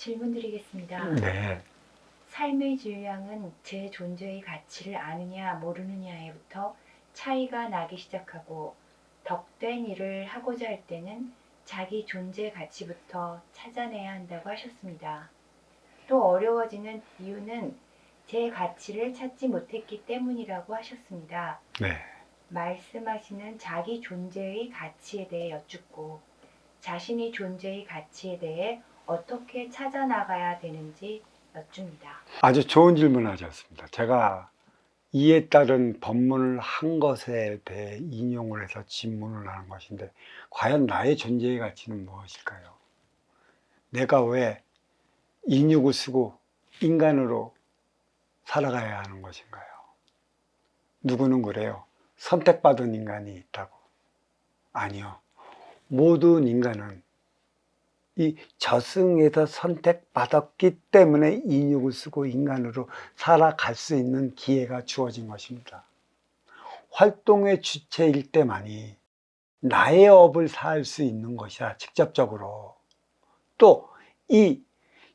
질문 드리겠습니다. 네, 삶의 질량은 제 존재의 가치를 아느냐 모르느냐에부터 차이가 나기 시작하고 덕된 일을 하고자 할 때는 자기 존재 가치부터 찾아내야 한다고 하셨습니다. 또 어려워지는 이유는 제 가치를 찾지 못했기 때문이라고 하셨습니다. 네. 말씀하시는 자기 존재의 가치에 대해 여쭙고 자신의 존재의 가치에 대해 어떻게 찾아나가야 되는지 여쭙니다. 아주 좋은 질문 하셨습니다. 제가 이에 따른 법문을 한 것에 대해 인용을 해서 질문을 하는 것인데, 과연 나의 존재의 가치는 무엇일까요? 내가 왜 인육을 쓰고 인간으로 살아가야 하는 것인가요? 누구는 그래요. 선택받은 인간이 있다고. 아니요. 모든 인간은 이 저승에서 선택받았기 때문에 인육을 쓰고 인간으로 살아갈 수 있는 기회가 주어진 것입니다. 활동의 주체일 때만이 나의 업을 살 수 있는 것이야, 직접적으로. 또 이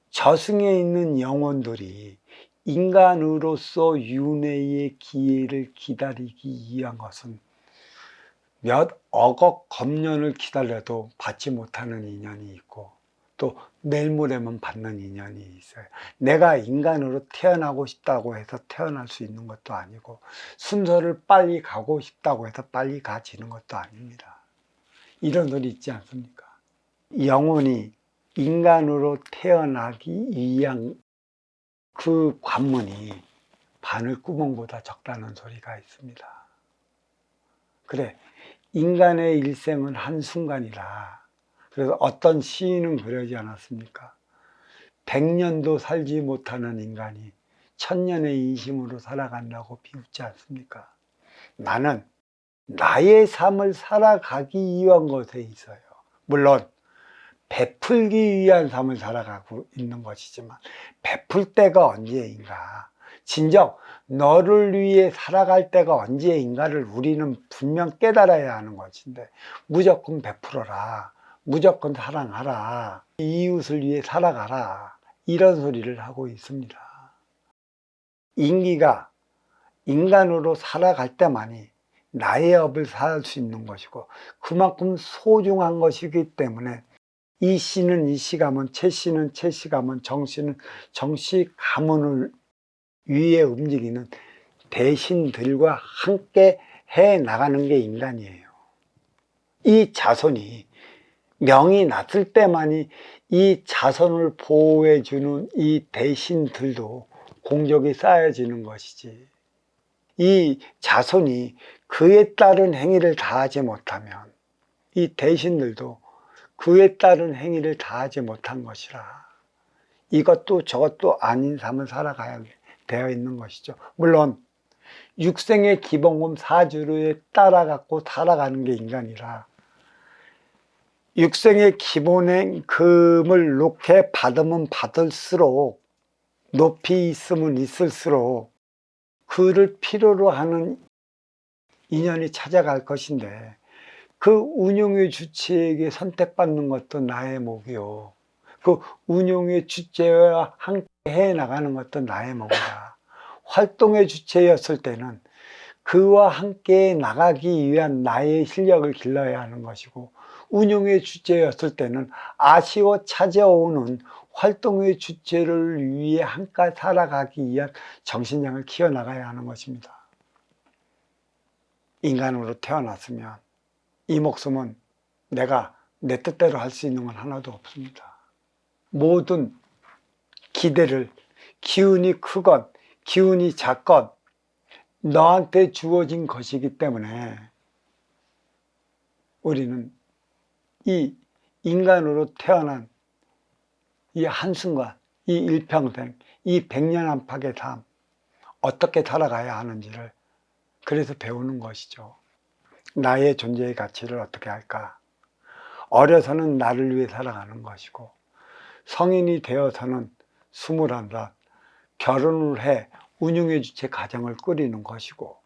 저승에 있는 영혼들이 인간으로서 윤회의 기회를 기다리기 위한 것은 몇 억억 검년을 기다려도 받지 못하는 인연이 있고, 또 내일 모레면 받는 인연이 있어요. 내가 인간으로 태어나고 싶다고 해서 태어날 수 있는 것도 아니고, 순서를 빨리 가고 싶다고 해서 빨리 가지는 것도 아닙니다. 이런 소리 있지 않습니까? 영혼이 인간으로 태어나기 위한 그 관문이 바늘구멍보다 적다는 소리가 있습니다. 그래, 인간의 일생은 한순간이라. 그래서 어떤 시인은 그러지 않았습니까? 100년도 살지 못하는 인간이 1000년의 인심으로 살아간다고 비웃지 않습니까? 나는 나의 삶을 살아가기 위한 것에 있어요. 물론 베풀기 위한 삶을 살아가고 있는 것이지만, 베풀 때가 언제인가, 진정 너를 위해 살아갈 때가 언제인가를 우리는 분명 깨달아야 하는 것인데, 무조건 베풀어라, 무조건 사랑하라, 이웃을 위해 살아가라, 이런 소리를 하고 있습니다. 인기가 인간으로 살아갈 때만이 나의 업을 살 수 있는 것이고, 그만큼 소중한 것이기 때문에 이 씨는 이 씨 가문, 최 씨는 최 씨 가문, 정 씨는 정 씨 가문을 위해 움직이는 대신들과 함께 해 나가는 게 인간이에요. 이 자손이 명이 났을 때만이 이 자손을 보호해주는 이 대신들도 공적이 쌓여지는 것이지, 이 자손이 그에 따른 행위를 다하지 못하면 이 대신들도 그에 따른 행위를 다하지 못한 것이라, 이것도 저것도 아닌 삶을 살아가야 되어 있는 것이죠. 물론 육생의 기본금 사주에 따라 갖고 살아가는 게 인간이라, 육생의 기본의 금을 높게 받으면 받을수록, 높이 있으면 있을수록 그를 필요로 하는 인연이 찾아갈 것인데, 그 운용의 주체에게 선택받는 것도 나의 몫이요, 그 운용의 주체와 함께 해 나가는 것도 나의 몫이다. 활동의 주체였을 때는 그와 함께 나가기 위한 나의 실력을 길러야 하는 것이고, 운용의 주체였을 때는 아쉬워 찾아오는 활동의 주체를 위해 함께 살아가기 위한 정신력을 키워나가야 하는 것입니다. 인간으로 태어났으면 이 목숨은 내가 내 뜻대로 할 수 있는 건 하나도 없습니다. 모든 기대를, 기운이 크건 기운이 작건 너한테 주어진 것이기 때문에, 우리는 이 인간으로 태어난 이 한순간, 이 일평생, 이 백년 안팎의 삶, 어떻게 살아가야 하는지를 그래서 배우는 것이죠. 나의 존재의 가치를 어떻게 할까? 어려서는 나를 위해 살아가는 것이고, 성인이 되어서는 21살 결혼을 해 운영의 주체 가정을 꾸리는 것이고,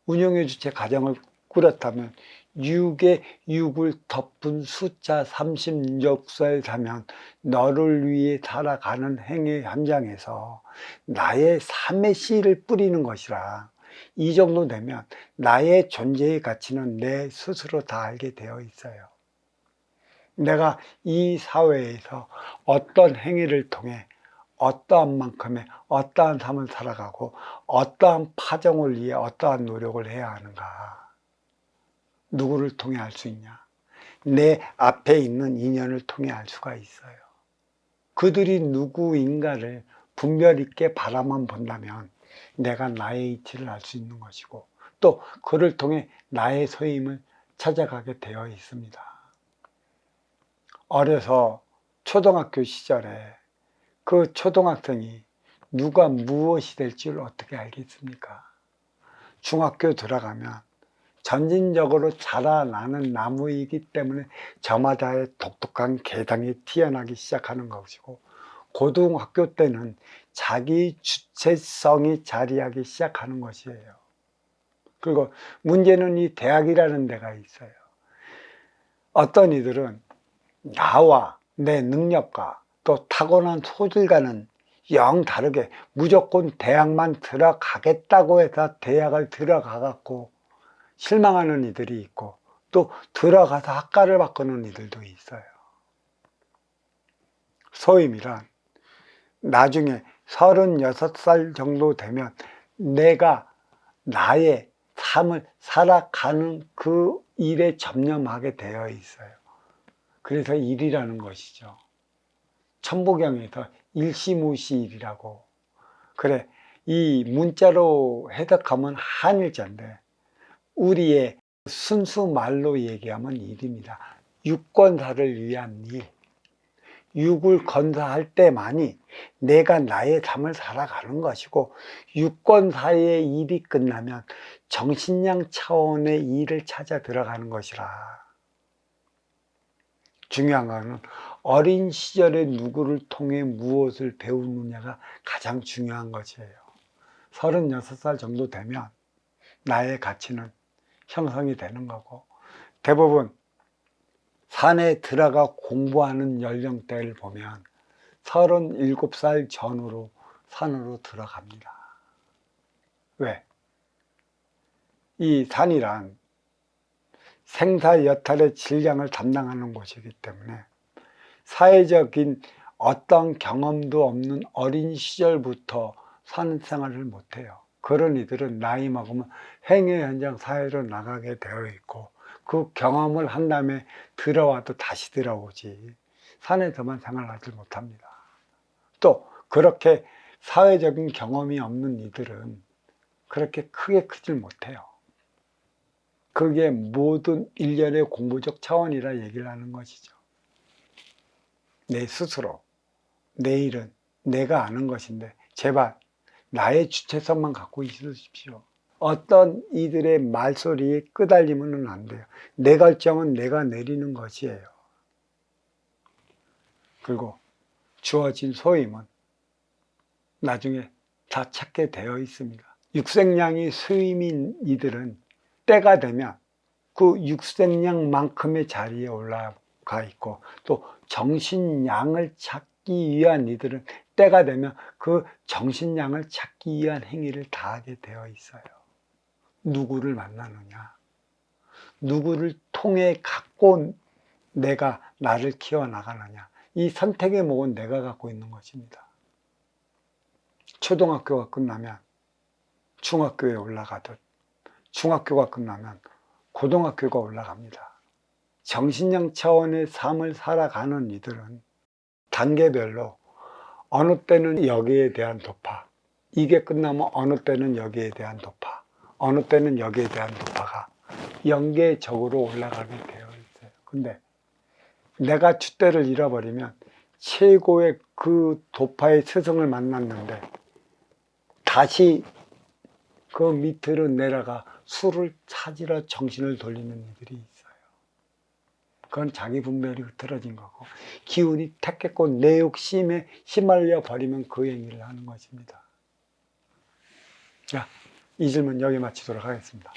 운영의 주체 가정을 꾸렸다면 6에 6을 덮은 숫자 36살 사면 너를 위해 살아가는 행위 현장에서 나의 삶의 씨를 뿌리는 것이라. 이 정도 되면 나의 존재의 가치는 내 스스로 다 알게 되어 있어요. 내가 이 사회에서 어떤 행위를 통해 어떠한 만큼의 어떠한 삶을 살아가고 어떠한 파정을 위해 어떠한 노력을 해야 하는가. 누구를 통해 알 수 있냐? 내 앞에 있는 인연을 통해 알 수가 있어요. 그들이 누구인가를 분별 있게 바라만 본다면 내가 나의 이치를 알 수 있는 것이고, 또 그를 통해 나의 소임을 찾아가게 되어 있습니다. 어려서 초등학교 시절에 그 초등학생이 누가 무엇이 될지를 어떻게 알겠습니까? 중학교 들어가면 점진적으로 자라나는 나무이기 때문에 저마다의 독특한 개성이 튀어나기 시작하는 것이고, 고등학교 때는 자기 주체성이 자리하기 시작하는 것이에요. 그리고 문제는 이 대학이라는 데가 있어요. 어떤 이들은 나와 내 능력과 또 타고난 소질과는 영 다르게 무조건 대학만 들어가겠다고 해서 대학을 들어가갖고 실망하는 이들이 있고, 또 들어가서 학과를 바꾸는 이들도 있어요. 소임이란 나중에 36살 정도 되면 내가 나의 삶을 살아가는 그 일에 전념하게 되어 있어요. 그래서 일이라는 것이죠. 천부경에서 일시무시일이라고. 그래, 이 문자로 해석하면 한일자인데 우리의 순수 말로 얘기하면 일입니다. 육건사를 위한 일. 육을 건사할 때만이 내가 나의 삶을 살아가는 것이고, 육건사의 일이 끝나면 정신량 차원의 일을 찾아 들어가는 것이라. 중요한 것은 어린 시절에 누구를 통해 무엇을 배우느냐가 가장 중요한 것이에요. 36살 정도 되면 나의 가치는 형성이 되는 거고, 대부분 산에 들어가 공부하는 연령대를 보면 37살 전후로 산으로 들어갑니다. 왜? 이 산이란 생사여탈의 질량을 담당하는 곳이기 때문에 사회적인 어떤 경험도 없는 어린 시절부터 산 생활을 못해요. 그런 이들은 나이 먹으면 행위 현장 사회로 나가게 되어 있고, 그 경험을 한 다음에 들어와도 다시 들어오지 산에서만 생활하지 못합니다. 또 그렇게 사회적인 경험이 없는 이들은 그렇게 크게 크질 못해요. 그게 모든 일련의 공부적 차원이라 얘기를 하는 것이죠. 내 스스로, 내 일은 내가 아는 것인데 제발 나의 주체성만 갖고 있으십시오. 어떤 이들의 말소리에 끄달리면 안 돼요. 내 결정은 내가 내리는 것이에요. 그리고 주어진 소임은 나중에 다 찾게 되어 있습니다. 육생량이 소임인 이들은 때가 되면 그 육생량만큼의 자리에 올라가 있고, 또 정신량을 찾기 위한 이들은 때가 되면 그 정신량을 찾기 위한 행위를 다 하게 되어 있어요. 누구를 만나느냐, 누구를 통해 갖고 내가 나를 키워나가느냐, 이 선택의 목은 내가 갖고 있는 것입니다. 초등학교가 끝나면 중학교에 올라가듯 중학교가 끝나면 고등학교가 올라갑니다. 정신량 차원의 삶을 살아가는 이들은 단계별로 어느 때는 여기에 대한 도파, 이게 끝나면 어느 때는 여기에 대한 도파, 어느 때는 여기에 대한 도파가 연계적으로 올라가게 되어 있어요. 근데 내가 줏대를 잃어버리면 최고의 그 도파의 스승을 만났는데 다시 그 밑으로 내려가 술을 찾으러 정신을 돌리는 이들이 있어요. 그건 자기 분별이 흐트러진 거고, 기운이 탔겠고 내 욕심에 휘말려 버리면 그 행위를 하는 것입니다. 자, 이 질문 여기 마치도록 하겠습니다.